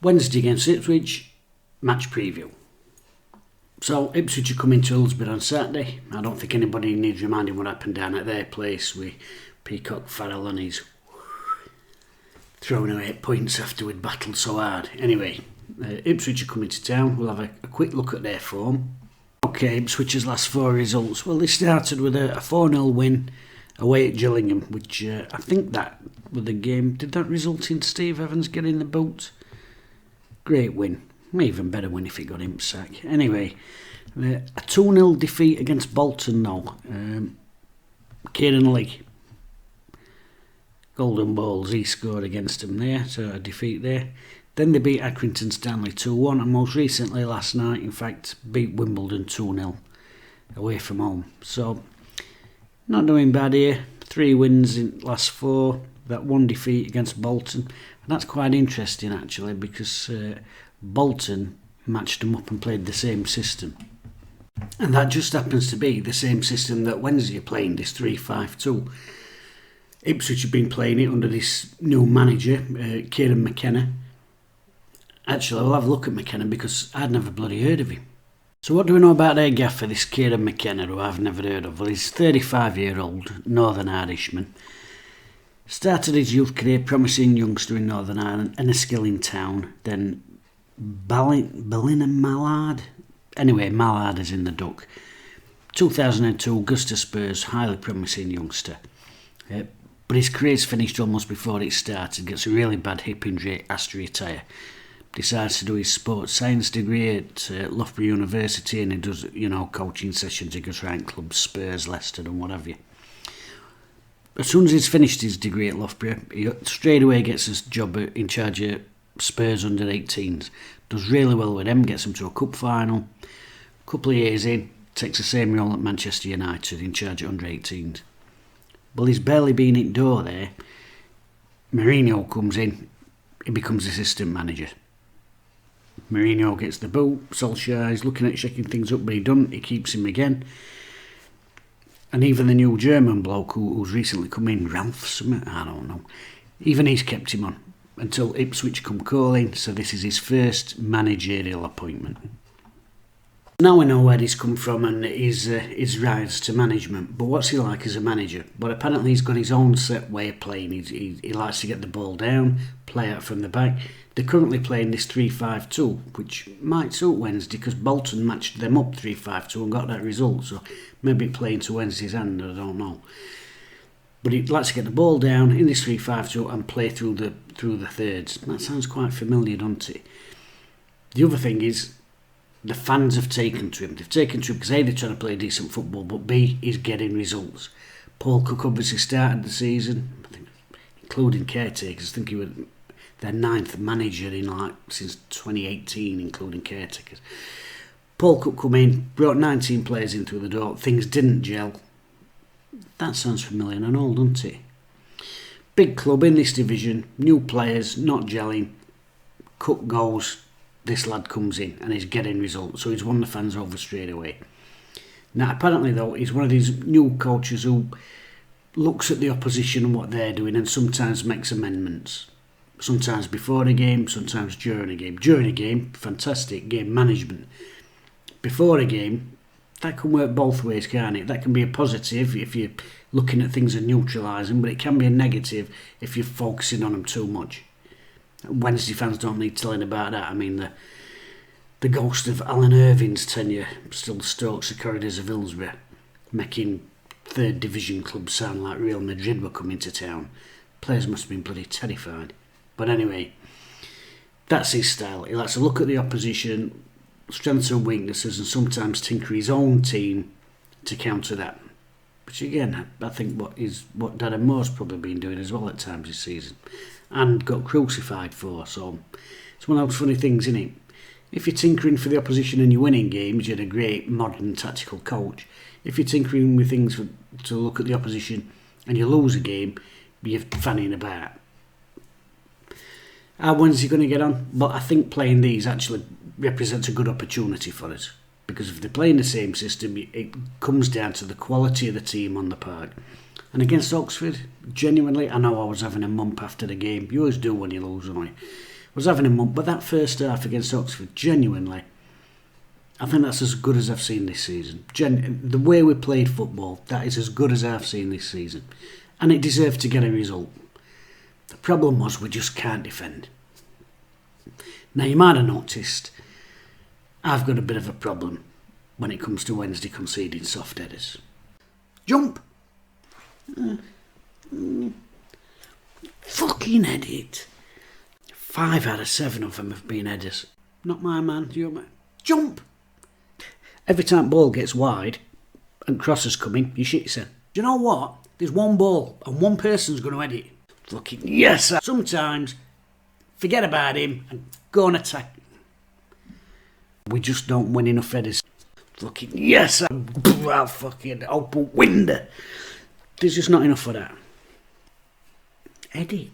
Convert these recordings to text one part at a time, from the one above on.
Wednesday against Ipswich, match preview. So Ipswich are coming to Hillsborough on Saturday. I don't think anybody needs reminding what happened down at their place with Peacock Farrell and his throwing away 8 points after we'd battled so hard. Anyway, Ipswich are coming to town. We'll have a quick look at their form. Okay, Ipswich's last 4 results. Well, they started with a 4-0 win away at Gillingham, which I think that with the game, did that result in Steve Evans getting the boot? Great win. Even better win if he got him sacked. Anyway, a 2-0 defeat against Bolton now. Kieran Lee. Golden balls, he scored against them there, so a defeat there. Then they beat Accrington Stanley 2-1, and most recently last night, in fact, beat Wimbledon 2-0 away from home. So, not doing bad here. 3 wins in last 4, that 1 defeat against Bolton. And that's quite interesting actually, because Bolton matched them up and played the same system. And that just happens to be the same system that Wednesday are playing, this 3-5-2. Ipswich have been playing it under this new manager, Kieran McKennas. Actually, I'll have a look at McKenna because I'd never bloody heard of him. So what do we know about their gaffer, this Kieran McKennas, who I've never heard of? Well, he's a 35-year-old Northern Irishman. Started his youth career promising youngster in Northern Ireland and a skilling town. Then Mallard. Anyway, Mallard is in the duck. 2002, Augusta Spurs, highly promising youngster. But his career's finished almost before it started. Gets a really bad hip injury, has to retire. Decides to do his sports science degree at Loughborough University, and he does, coaching sessions. He goes around clubs, Spurs, Leicester and what have you. As soon as he's finished his degree at Loughborough, he straight away gets his job in charge of Spurs under 18s. Does really well with them, gets them to a cup final. A couple of years in, takes the same role at Manchester United in charge of under 18s. Well, he's barely been indoor there. Mourinho comes in, he becomes assistant manager. Mourinho gets the boot, Solskjaer is looking at shaking things up, but he keeps him again. And even the new German bloke who's recently come in, Ralph something, I don't know, even he's kept him on until Ipswich come calling, so this is his first managerial appointment. Now we know where he's come from and his rise to management, but what's he like as a manager? Well, apparently he's got his own set way of playing. He likes to get the ball down, play out from the back. They're currently playing this 3-5-2, which might suit Wednesday because Bolton matched them up 3-5-2 and got that result, so maybe playing to Wednesday's hand, I don't know. But he likes to get the ball down in this 3-5-2 and play through the thirds. That sounds quite familiar, doesn't it? The other thing is, the fans have taken to him. They've taken to him because A, they're trying to play decent football, but B, he's getting results. Paul Cook obviously started the season, I think, including caretakers. I think he was their 9th manager since 2018, including caretakers. Paul Cook come in, brought 19 players in through the door. Things didn't gel. That sounds familiar and old, doesn't it? Big club in this division, new players, not gelling. Cook goes, this lad comes in and he's getting results, so he's won the fans over straight away. Now, apparently, though, he's one of these new coaches who looks at the opposition and what they're doing and sometimes makes amendments. Sometimes before a game, sometimes during a game. During a game, fantastic game management. Before a game, that can work both ways, can't it? That can be a positive if you're looking at things and neutralising, but it can be a negative if you're focusing on them too much. Wednesday fans don't need telling about that. I mean, the ghost of Alan Irving's tenure still stalks the corridors of Hillsborough, making 3rd division clubs sound like Real Madrid were coming to town. Players must have been bloody terrified. But anyway, that's his style. He likes to look at the opposition, strengths and weaknesses, and sometimes tinker his own team to counter that. Which again, I think what Darren Moore's probably been doing as well at times this season, and got crucified for. So it's one of those funny things, isn't it? If you're tinkering for the opposition and you're winning games, you're a great modern tactical coach. If you're tinkering with things to look at the opposition and you lose a game, you're fanning about. When's he going to get on? But I think playing these actually represents a good opportunity for us, because if they're playing the same system, it comes down to the quality of the team on the park. And against Oxford, genuinely, I know I was having a mump after the game. You always do when you lose, don't you? was having a month, but that first half against Oxford, genuinely, I think that's as good as I've seen this season. The way we played football, that is as good as I've seen this season. And it deserved to get a result. The problem was we just can't defend. Now, you might have noticed, I've got a bit of a problem when it comes to Wednesday conceding soft headers. Jump! Fucking head it. 5 out of 7 of them have been headers. Not my man, your man. Jump! Every time ball gets wide and crosses coming, you shit yourself. Do you know what? There's one ball and one person's going to head it. Fucking yes! Sometimes, forget about him and go and attack. We just don't win enough headers. Fucking yes! I'll fucking open window. There's just not enough of that. Head it.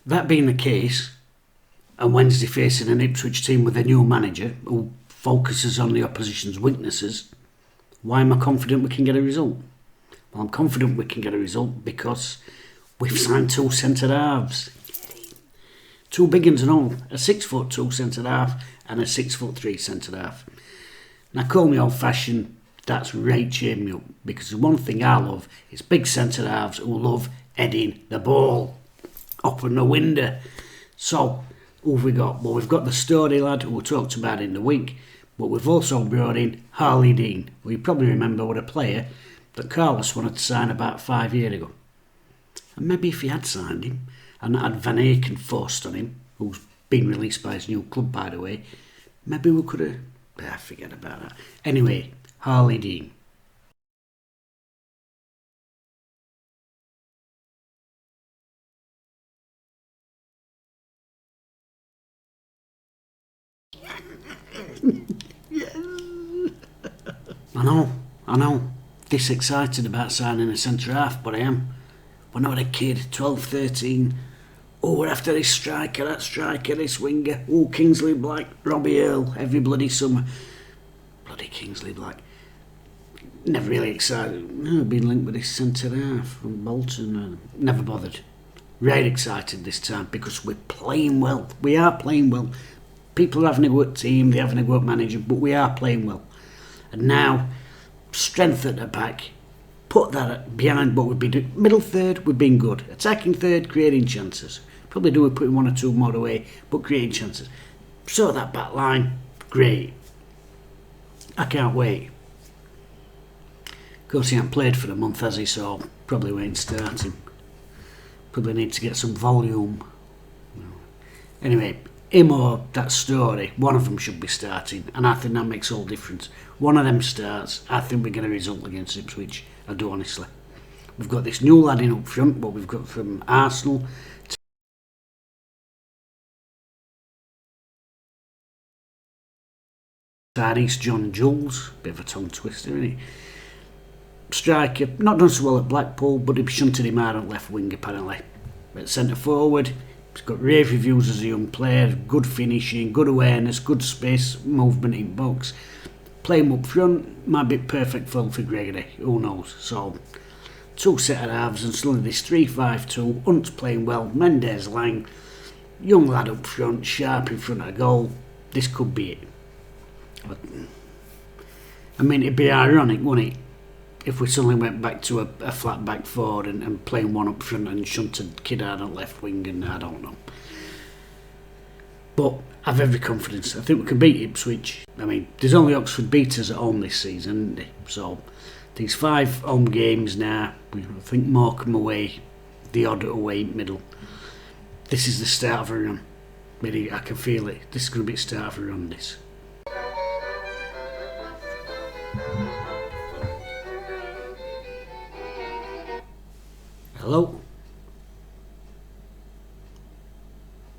That being the case, and Wednesday facing an Ipswich team with a new manager who focuses on the opposition's weaknesses, why am I confident we can get a result? Well, I'm confident we can get a result because we've signed 2 centre-halves. 2 big uns and all. A 6'2" centre-half and a 6'3" centre-half. Now, call me old-fashioned, that's right cheering me up, because the one thing I love is big centre-halves who love heading the ball up in the window. So, who have we got? Well, we've got the Story lad who we talked about in the week, but we've also brought in Harley Dean, who you probably remember was a player that Carlos wanted to sign about 5 years ago. And maybe if he had signed him and not had Van Aken forced on him, who's been released by his new club, by the way, maybe we could have... forget about that. Anyway, Harley Dean. Yes. I know. This excited about signing a centre-half, but I am. When I was a kid, 12, 13, we're after this striker, that striker, this winger, Kingsley Black, Robbie Earle, every bloody summer. Bloody Kingsley Black. Never really excited. I've been linked with this centre-half from Bolton. Never bothered. Really excited this time because we're playing well. We are playing well. People are having a good team, they're having a good manager, but we are playing well. And now, strength at the back, put that behind what we've been doing. Middle third, we've been good. Attacking third, creating chances. Probably do with putting 1 or 2 more away, but creating chances. So that back line, great. I can't wait. Of course, he hasn't played for a month, has he? So probably won't start him. Probably need to get some volume. Anyway, him or that Story, one of them should be starting, and I think that makes all difference. One of them starts, I think we get a result against Ipswich. I do, honestly. We've got this new lad in up front, what we've got from Arsenal. Tyrese John Jules, bit of a tongue twister, isn't he? Striker, not done so well at Blackpool, but he shunted him out at left wing apparently. At centre forward, he's got rave reviews as a young player, good finishing, good awareness, good space, movement in box. Play him up front, might be perfect for Gregory, who knows. So, 2 centre halves and suddenly this 3-5-2, Hunt's playing well, Mendes Lang, young lad up front, sharp in front of goal. This could be it. But, I mean, it'd be ironic, wouldn't it, if we suddenly went back to a flat back forward and playing one up front and shunted Kiddard on left wing, and I don't know. But I've every confidence. I think we can beat Ipswich. I mean, there's only Oxford beaters at home this season, isn't there? So these 5 home games now, I think Morecambe away, the odd away middle. This is the start of a run. Maybe I can feel it. This is going to be the start of a run, this. Hello?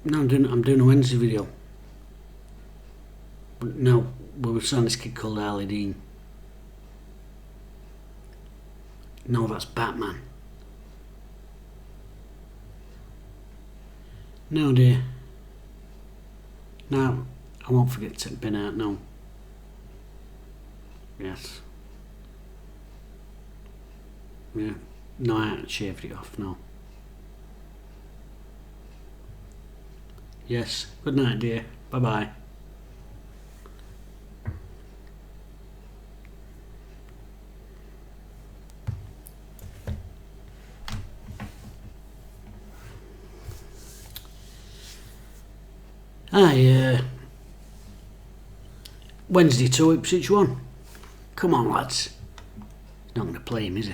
No, I'm doing a Wednesday video. But no, we were signing this kid called Harley Dean. No, that's Batman. No, dear. No, I won't forget to take the bin out, no. Yes. Yeah. No, I haven't shaved it off, no. Yes. Good night, dear. Bye-bye. Wednesday 2, Ipswich 1. Come on, lads. He's not going to play him, is he?